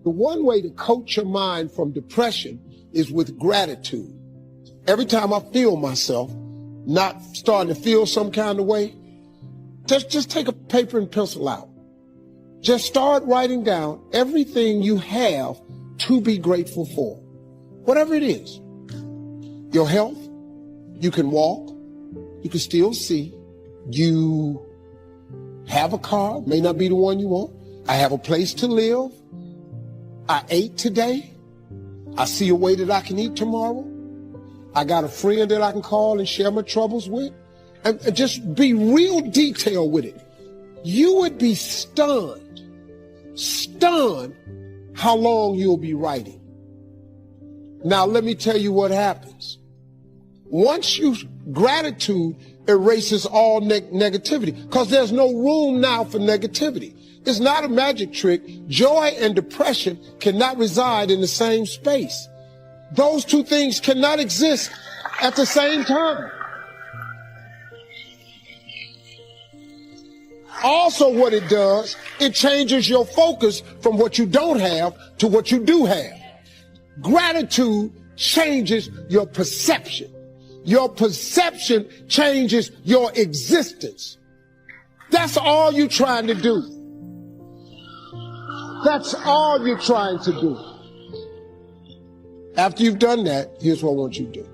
The one way to coach your mind from depression is with gratitude. Every time I feel myself not starting to feel some kind of way, just take a paper and pencil out. Just start writing down everything you have to be grateful for. Whatever it is. Your health, you can walk, you can still see, you have a car, may not be the one you want. I have a place to live. I ate today. I see a way that I can eat tomorrow. I got a friend that I can call and share my troubles with. And just be real detailed with it. You would be stunned how long you'll be writing. Now, let me tell you what happens. Once gratitude erases all negativity, because there's no room now for negativity. It's not a magic trick. Joy and depression cannot reside in the same space. Those two things cannot exist at the same time. Also, what it does, it changes your focus from what you don't have to what you do have. Gratitude changes your perception. Your perception changes your existence. That's all you're trying to do. That's all you're trying to do. After you've done that, here's what I want you to do.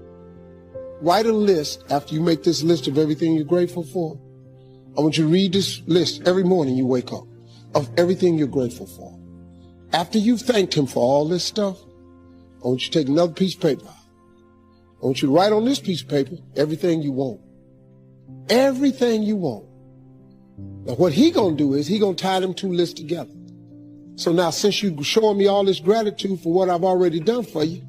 Write a list after you make this list of everything you're grateful for. I want you to read this list every morning you wake up of everything you're grateful for. After you've thanked him for all this stuff, I want you to take another piece of paper. I want you to write on this piece of paper everything you want. Everything you want. Now what he gonna do is he gonna tie them two lists together. So now since you showing me all this gratitude for what I've already done for you,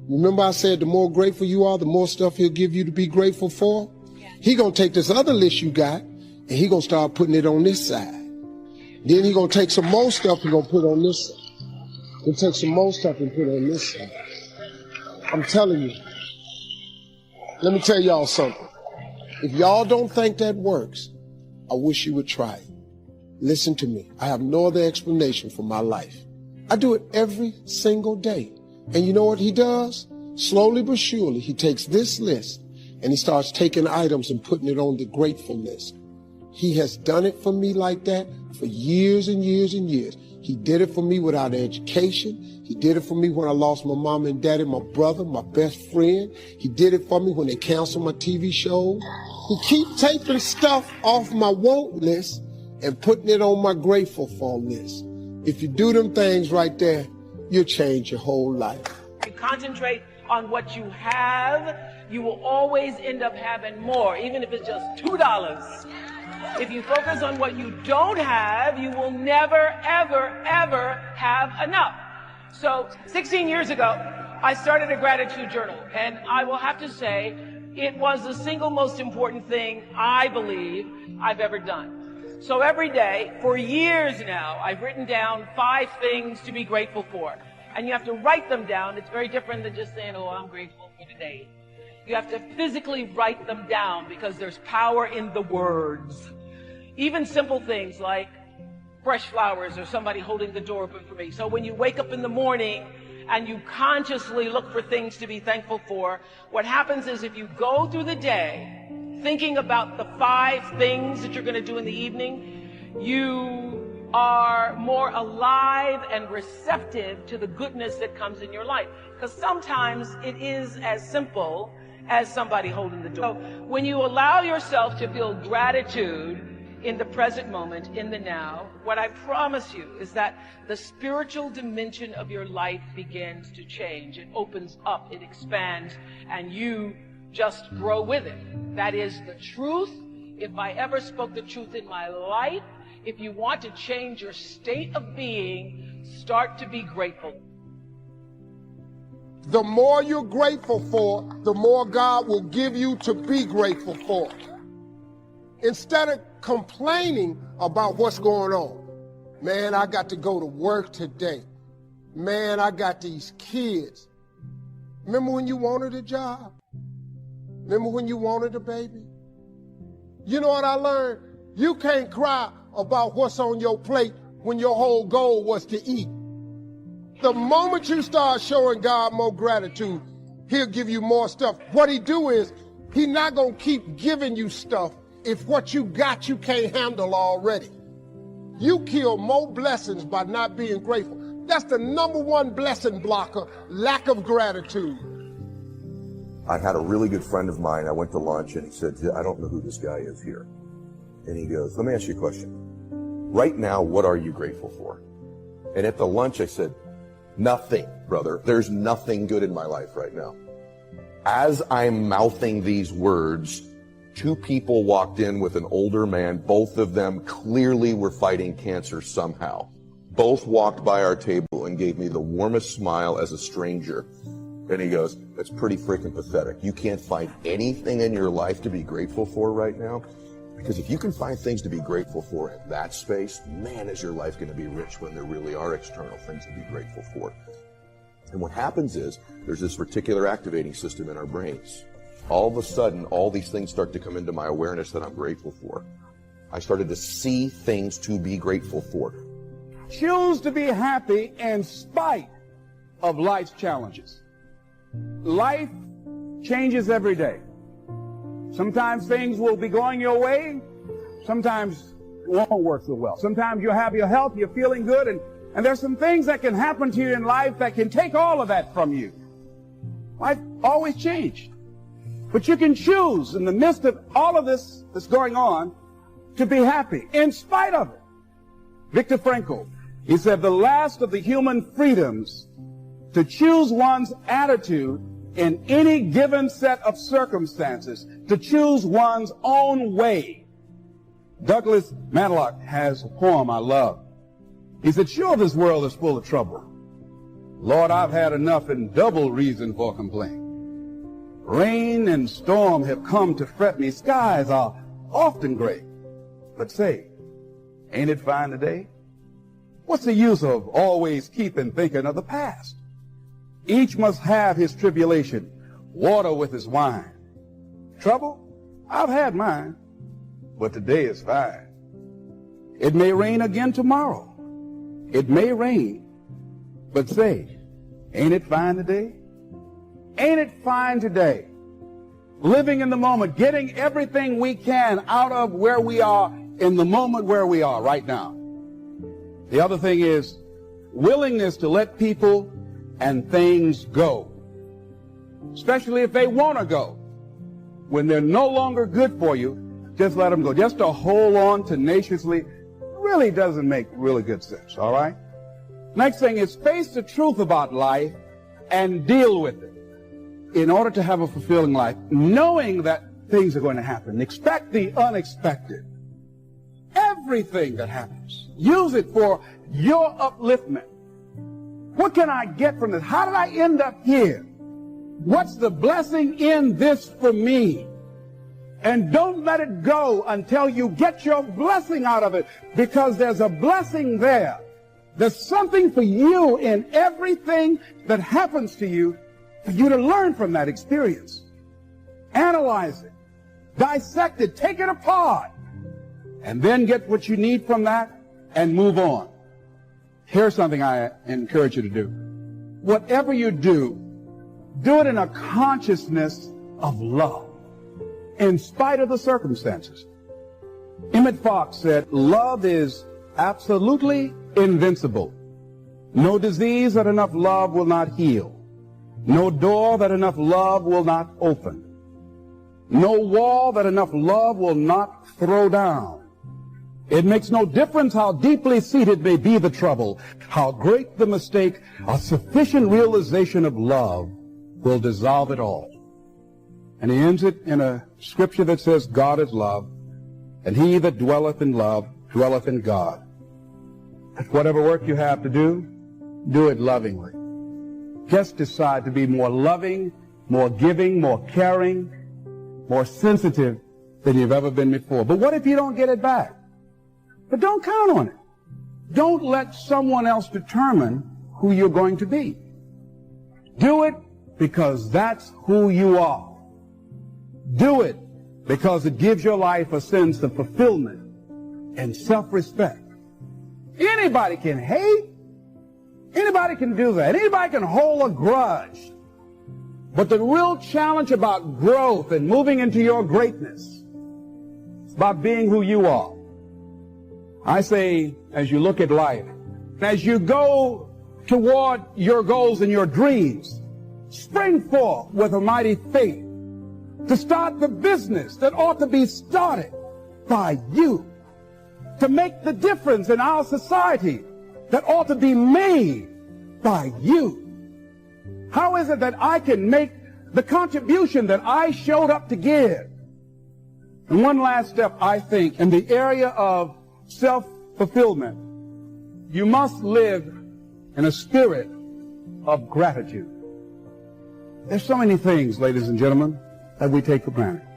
remember I said the more grateful you are, the more stuff he'll give you to be grateful for? Yeah. He gonna take this other list you got and he gonna start putting it on this side. Then he gonna take some more stuff and gonna put on this side. He'll take some more stuff and put on this side. I'm telling you. Let me tell y'all something. If y'all don't think that works, I wish you would try it. Listen to me. I have no other explanation for my life. I do it every single day. And you know what he does? Slowly but surely, he takes this list and he starts taking items and putting it on the grateful list. He has done it for me like that for years and years and years. He did it for me without education. He did it for me when I lost my mom and daddy, my brother, my best friend. He did it for me when they canceled my TV shows. He keeps taking stuff off my want list and putting it on my grateful for list. If you do them things right there, you'll change your whole life. You concentrate on what you have, you will always end up having more, even if it's just $2. If you focus on what you don't have, you will never, ever, ever have enough. So 16 years ago, I started a gratitude journal, and I will have to say it was the single most important thing I believe I've ever done. So every day, for years now, I've written down 5 things to be grateful for. And you have to write them down. It's very different than just saying, oh, I'm grateful for today. You have to physically write them down because there's power in the words. Even simple things like fresh flowers or somebody holding the door open for me. So when you wake up in the morning and you consciously look for things to be thankful for, what happens is if you go through the day thinking about the 5 things that you're going to do in the evening, you are more alive and receptive to the goodness that comes in your life. Because sometimes it is as simple as somebody holding the door. So when you allow yourself to feel gratitude in the present moment, in the now, what I promise you is that the spiritual dimension of your life begins to change. It opens up, it expands, and you just grow with it. That is the truth. If I ever spoke the truth in my life, if you want to change your state of being, start to be grateful. The more you're grateful for, the more God will give you to be grateful for. Instead of complaining about what's going on, man, I got to go to work today. Man, I got these kids. Remember when you wanted a job? Remember when you wanted a baby? You know what I learned? You can't cry about what's on your plate when your whole goal was to eat. The moment you start showing God more gratitude, he'll give you more stuff. What he do is, he's not going to keep giving you stuff if what you got you can't handle already. You kill more blessings by not being grateful. That's the number one blessing blocker, lack of gratitude. I had a really good friend of mine. I went to lunch and he said, I don't know who this guy is here. And he goes, let me ask you a question. Right now, what are you grateful for? And at the lunch, I said, nothing, brother. There's nothing good in my life right now. As I'm mouthing these words, two people walked in with an older man. Both of them clearly were fighting cancer somehow. Both walked by our table and gave me the warmest smile as a stranger. And he goes, that's pretty freaking pathetic. You can't find anything in your life to be grateful for right now? Because if you can find things to be grateful for in that space, man, is your life going to be rich when there really are external things to be grateful for. And what happens is there's this reticular activating system in our brains. All of a sudden, all these things start to come into my awareness that I'm grateful for. I started to see things to be grateful for. Choose to be happy in spite of life's challenges. Life changes every day. Sometimes things will be going your way. Sometimes it won't work so well. Sometimes you'll have your health, you're feeling good, and there's some things that can happen to you in life that can take all of that from you. Life always changed. But you can choose in the midst of all of this that's going on to be happy in spite of it. Viktor Frankl, he said the last of the human freedoms to choose one's attitude in any given set of circumstances, to choose one's own way. Douglas Matlock has a poem I love. He said, sure, this world is full of trouble. Lord, I've had enough and double reason for complaint. Rain and storm have come to fret me. Skies are often gray. But say, ain't it fine today? What's the use of always keeping thinking of the past? Each must have his tribulation, water with his wine. Trouble? I've had mine, but today is fine. It may rain again tomorrow. It may rain, but say, ain't it fine today? Ain't it fine today? Living in the moment, getting everything we can out of where we are in the moment where we are right now. The other thing is willingness to let people and things go, especially if they want to go. When they're no longer good for you, just let them go. Just to hold on tenaciously really doesn't make really good sense, all right? Next thing is face the truth about life and deal with it in order to have a fulfilling life, knowing that things are going to happen. Expect the unexpected. Everything that happens, use it for your upliftment. What can I get from this? How did I end up here? What's the blessing in this for me? And don't let it go until you get your blessing out of it, because there's a blessing there. There's something for you in everything that happens to you for you to learn from that experience. Analyze it, dissect it, take it apart, and then get what you need from that and move on. Here's something I encourage you to do. Whatever you do, do it in a consciousness of love, in spite of the circumstances. Emmett Fox said, love is absolutely invincible. No disease that enough love will not heal. No door that enough love will not open. No wall that enough love will not throw down. It makes no difference how deeply seated may be the trouble, how great the mistake, a sufficient realization of love will dissolve it all. And he ends it in a scripture that says, God is love, and he that dwelleth in love dwelleth in God. Whatever work you have to do it lovingly. Just decide to be more loving, more giving, more caring, more sensitive than you've ever been before. But what if you don't get it back? But don't count on it. Don't let someone else determine who you're going to be. Do it because that's who you are. Do it because it gives your life a sense of fulfillment and self-respect. Anybody can hate. Anybody can do that. Anybody can hold a grudge. But the real challenge about growth and moving into your greatness is about being who you are. I say, as you look at life, as you go toward your goals and your dreams, spring forth with a mighty faith to start the business that ought to be started by you, to make the difference in our society that ought to be made by you. How is it that I can make the contribution that I showed up to give? And one last step, I think, in the area of self-fulfillment, you must live in a spirit of gratitude. There's so many things, ladies and gentlemen, that we take for granted.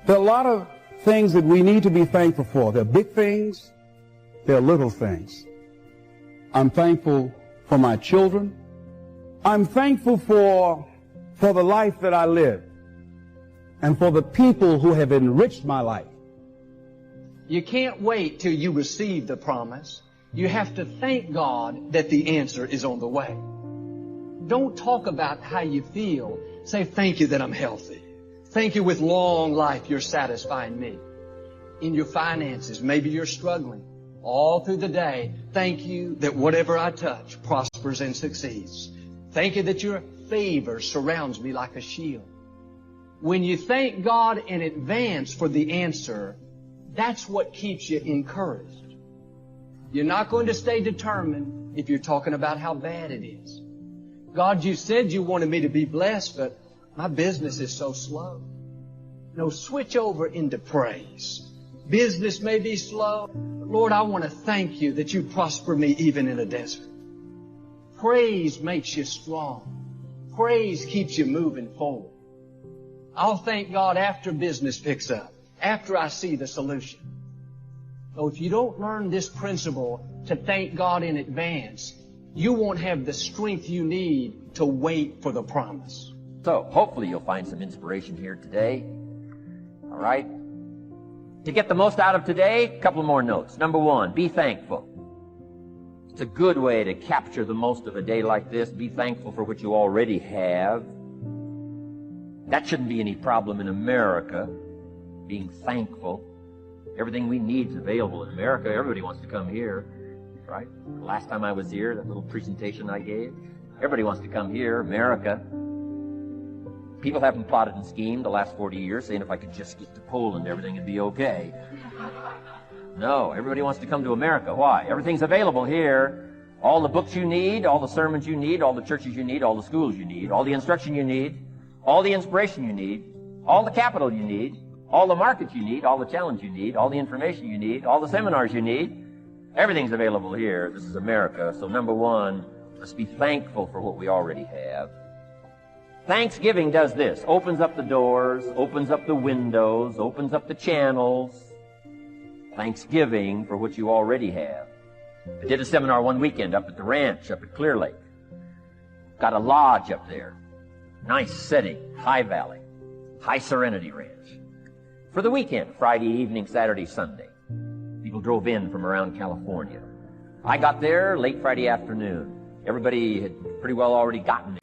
There are a lot of things that we need to be thankful for. There are big things, there are little things. I'm thankful for my children. I'm thankful for the life that I live and for the people who have enriched my life. You can't wait till you receive the promise. You have to thank God that the answer is on the way. Don't talk about how you feel. Say, thank you that I'm healthy. Thank you with long life you're satisfying me. In your finances, maybe you're struggling. All through the day, thank you that whatever I touch prospers and succeeds. Thank you that your favor surrounds me like a shield. When you thank God in advance for the answer, that's what keeps you encouraged. You're not going to stay determined if you're talking about how bad it is. God, you said you wanted me to be blessed, but my business is so slow. No, switch over into praise. Business may be slow, but Lord, I want to thank you that you prosper me even in a desert. Praise makes you strong. Praise keeps you moving forward. I'll thank God after business picks up, after I see the solution. So if you don't learn this principle to thank God in advance, you won't have the strength you need to wait for the promise. So, hopefully you'll find some inspiration here today. All right? To get the most out of today, a couple more notes. Number one, be thankful. It's a good way to capture the most of a day like this. Be thankful for what you already have. That shouldn't be any problem in America, being thankful. Everything we need is available in America. Everybody wants to come here, right? The last time I was here, that little presentation I gave, everybody wants to come here, America. People haven't plotted and schemed the last 40 years saying if I could just get to Poland, everything would be okay. No, everybody wants to come to America. Why? Everything's available here. All the books you need, all the sermons you need, all the churches you need, all the schools you need, all the instruction you need, all the inspiration you need, all the capital you need, all the markets you need, all the challenge you need, all the information you need, all the seminars you need. Everything's available here. This is America. So number one, let's be thankful for what we already have. Thanksgiving does this. Opens up the doors, opens up the windows, opens up the channels. Thanksgiving for what you already have. I did a seminar one weekend up at the ranch, up at Clear Lake. Got a lodge up there. Nice setting, high valley, high serenity ranch. For the weekend, Friday evening, Saturday, Sunday. People drove in from around California. I got there late Friday afternoon. Everybody had pretty well already gotten there.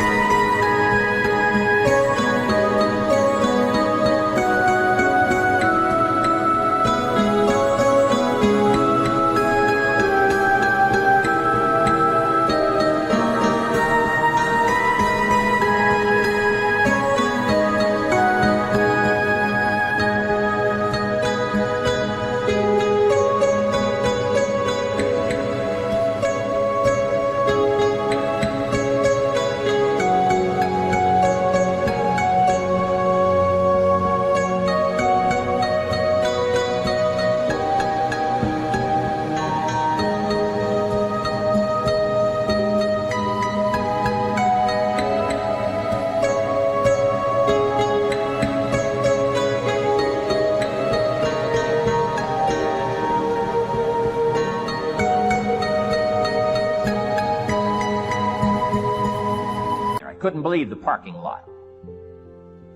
Couldn't believe the parking lot.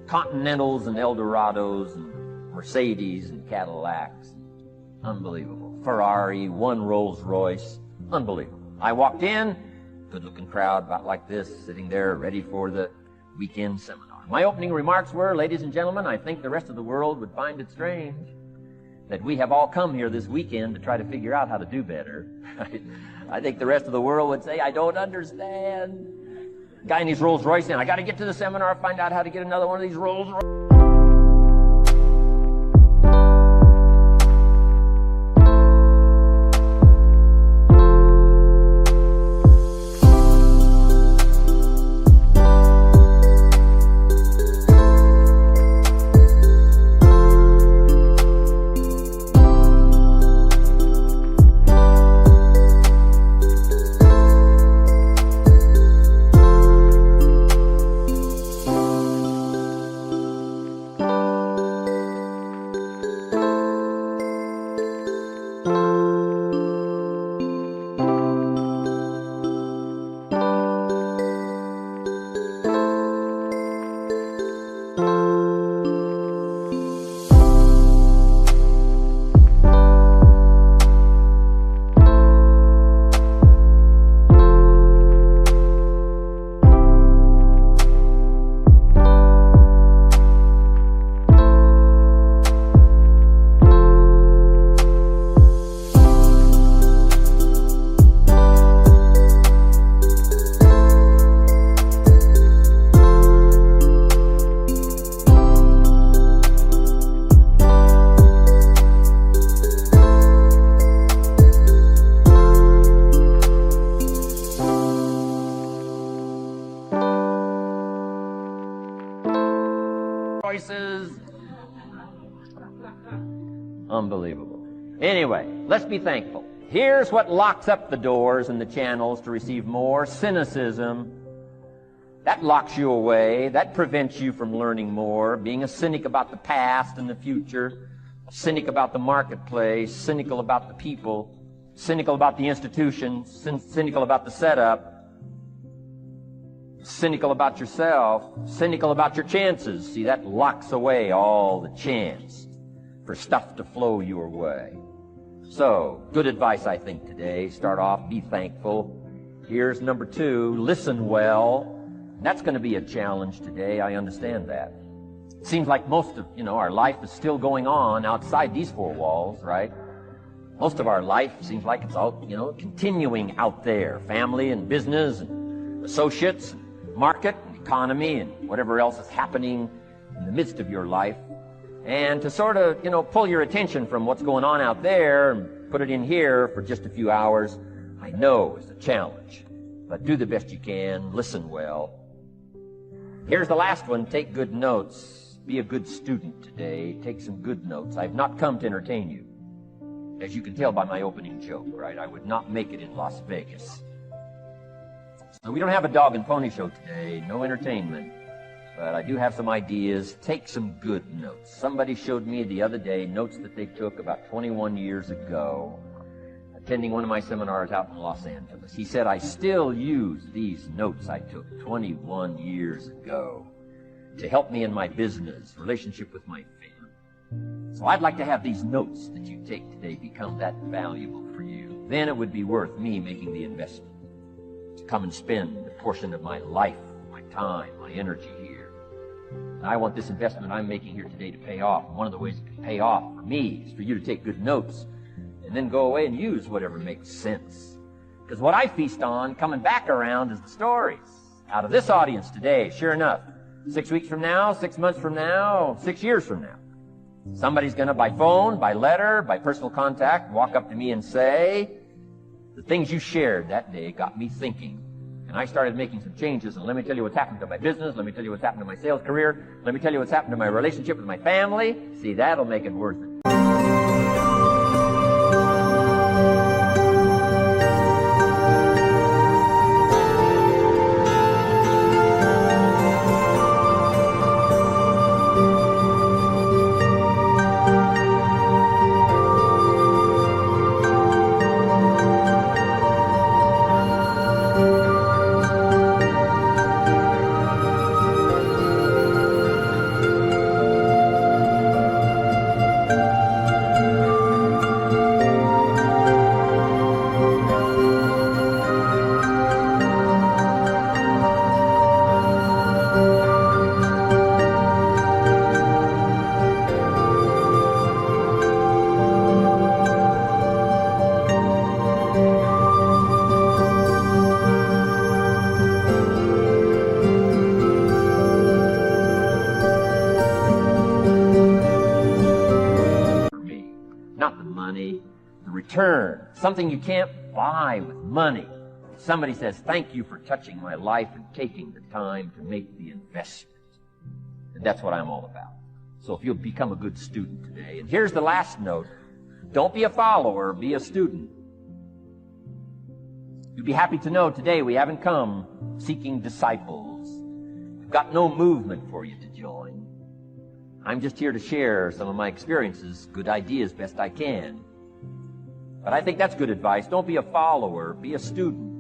Continentals and Eldorados and Mercedes and Cadillacs. Unbelievable. Ferrari, one Rolls Royce. Unbelievable. I walked in, Good-looking crowd about like this, sitting there ready for the weekend seminar. My opening remarks were, ladies and gentlemen, I think the rest of the world would find it strange that we have all come here this weekend to try to figure out how to do better. I think the rest of the world would say, I don't understand. Guy in his Rolls Royce saying, I got to get to the seminar, find out how to get another one of these Rolls Royce. Unbelievable. Anyway, let's be thankful. Here's what locks up the doors and the channels to receive more: cynicism. That locks you away. That prevents you from learning more. Being a cynic about the past and the future, a cynic about the marketplace, cynical about the people, cynical about the institutions, cynical about the setup, cynical about yourself, cynical about your chances. See, that locks away all the chance for stuff to flow your way. So, good advice, I think, today. Start off, be thankful. Here's number 2, listen well. That's going to be a challenge today. I understand that. It seems like most of, our life is still going on outside these 4 walls, right? Most of our life seems like it's out, continuing out there. Family and business and associates, and market and economy and whatever else is happening in the midst of your life. And to sort of, pull your attention from what's going on out there and put it in here for just a few hours, I know is a challenge. But do the best you can. Listen well. Here's the last one. Take good notes. Be a good student today. Take some good notes. I've not come to entertain you. As you can tell by my opening joke, right? I would not make it in Las Vegas. So we don't have a dog and pony show today. No entertainment. But I do have some ideas. Take some good notes. Somebody showed me the other day notes that they took about 21 years ago, attending one of my seminars out in Los Angeles. He said, I still use these notes I took 21 years ago to help me in my business, relationship with my family. So I'd like to have these notes that you take today become that valuable for you. Then it would be worth me making the investment to come and spend a portion of my life, my time, my energy here. And I want this investment I'm making here today to pay off. And one of the ways it can pay off for me is for you to take good notes and then go away and use whatever makes sense. Because what I feast on coming back around is the stories out of this audience today. Sure enough, 6 weeks from now, 6 months from now, 6 years from now, somebody's going to, by phone, by letter, by personal contact, walk up to me and say, the things you shared that day got me thinking. And I started making some changes, and let me tell you what's happened to my business, let me tell you what's happened to my sales career, let me tell you what's happened to my relationship with my family. See, that'll make it worth it. return, something you can't buy with money. Somebody says, thank you for touching my life and taking the time to make the investment. And that's what I'm all about. So if you'll become a good student today. And here's the last note. Don't be a follower, be a student. You'll be happy to know today we haven't come seeking disciples. We've got no movement for you to join. I'm just here to share some of my experiences, good ideas best I can. But I think that's good advice. Don't be a follower, be a student,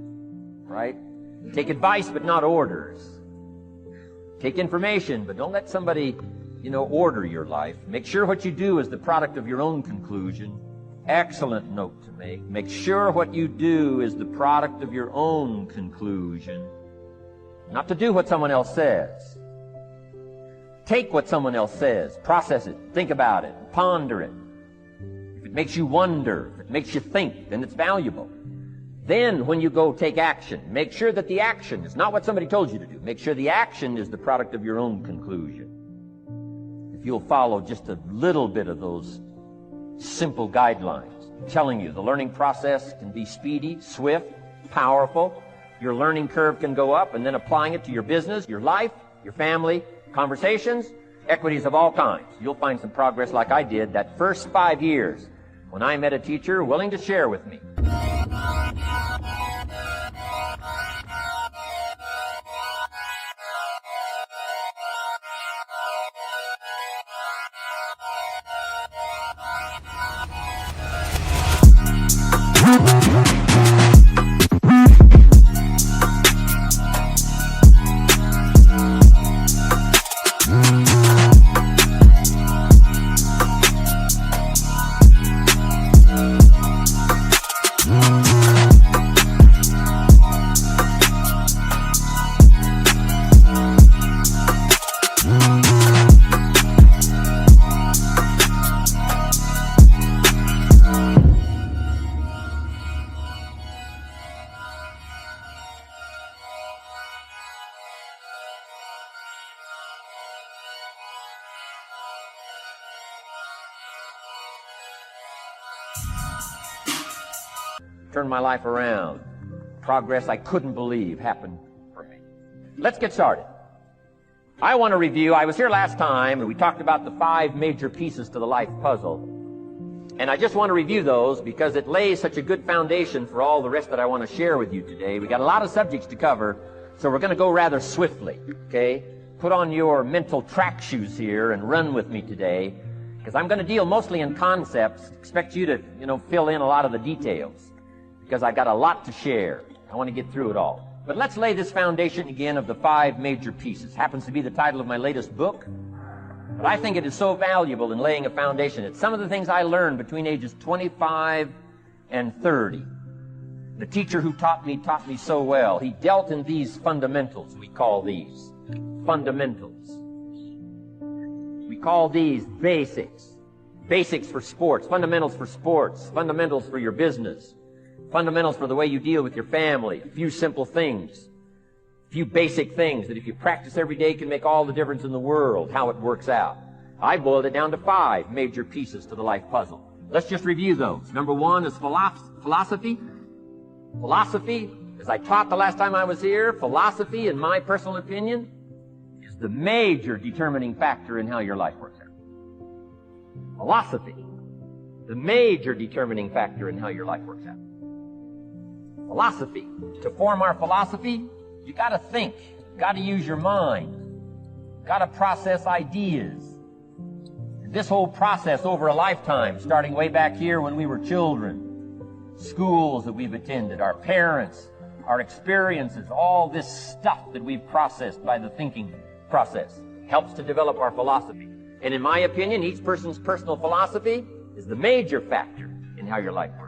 right? Take advice but not orders. Take information, but don't let somebody, order your life. Make sure what you do is the product of your own conclusion. Excellent note to make. Make sure what you do is the product of your own conclusion. Not to do what someone else says. Take what someone else says, process it, think about it, ponder it. If it makes you wonder, if it makes you think, then it's valuable. Then when you go take action, make sure that the action is not what somebody told you to do. Make sure the action is the product of your own conclusion. If you'll follow just a little bit of those simple guidelines, I'm telling you, the learning process can be speedy, swift, powerful. Your learning curve can go up, and then applying it to your business, your life, your family, conversations, equities of all kinds. You'll find some progress like I did that first 5 years when I met a teacher willing to share with me. Turned my life around. Progress I couldn't believe happened for me. Let's get started. I want to review, I was here last time and we talked about the 5 major pieces to the life puzzle. And I just want to review those because it lays such a good foundation for all the rest that I want to share with you today. We got a lot of subjects to cover, so we're going to go rather swiftly, okay? Put on your mental track shoes here and run with me today, because I'm going to deal mostly in concepts. Expect you to, fill in a lot of the details, because I've got a lot to share. I want to get through it all. But let's lay this foundation again of the 5 major pieces. Happens to be the title of my latest book. But I think it is so valuable in laying a foundation. It's some of the things I learned between ages 25 and 30. The teacher who taught me so well. He dealt in these fundamentals, we call these. Fundamentals. We call these basics. Basics for sports, fundamentals for sports, fundamentals for your business, fundamentals for the way you deal with your family, a few simple things, a few basic things that if you practice every day can make all the difference in the world, how it works out. I boiled it down to 5 major pieces to the life puzzle. Let's just review those. Number 1 is philosophy. Philosophy, as I taught the last time I was here, philosophy, in my personal opinion, is the major determining factor in how your life works out. Philosophy, the major determining factor in how your life works out. Philosophy. To form our philosophy, you got to think. You got to use your mind. You got to process ideas. And this whole process over a lifetime, starting way back here when we were children, schools that we've attended, our parents, our experiences, all this stuff that we've processed by the thinking process helps to develop our philosophy. And in my opinion, each person's personal philosophy is the major factor in how your life works.